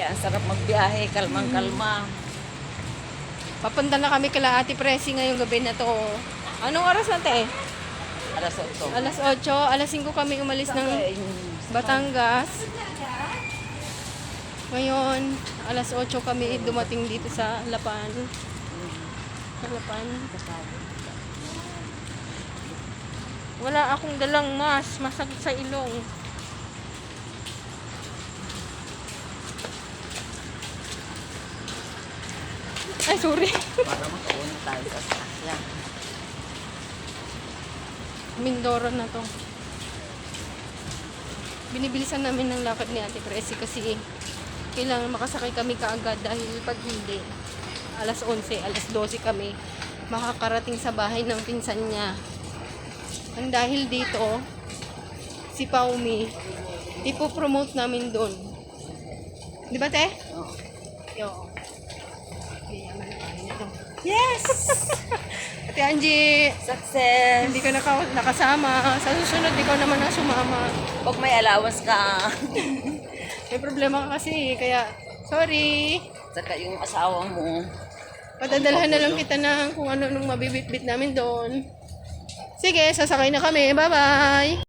Ang sarap magbiyahe, kalmang-kalma. Papunta na kami kila Ate Presi ngayong gabi na to. Anong oras na te? Alas 8. Alas 8, alas 5 kami umalis ng Batangas. Ngayon, alas 8 kami dumating dito sa Lapan. Sa Lapan. Wala akong dalang mask, masakit sa ilong. Ay, sorry. Para makauna tayo sa sasya. Mindoro na to. Binibilisan namin ng lakad ni Ate Presi kasi kailangan makasakay kami kaagad dahil pag hindi, alas 11, alas 12 kami makakarating sa bahay ng pinsan niya. Ang dahil dito, si Paumi, ipopromote namin doon. Di ba, te? Oo. Yo. Yes! Ate Angie, Success! hindi ka nakasama. Sa susunod, ikaw naman ang sumama. Pag may allowance ka, May problema ka kasi, kaya sorry. saka yung asawa mo, Padadalhan na lang kita ng kung ano nung mabibitbit namin doon. Sige, sasakay na kami. Bye-bye!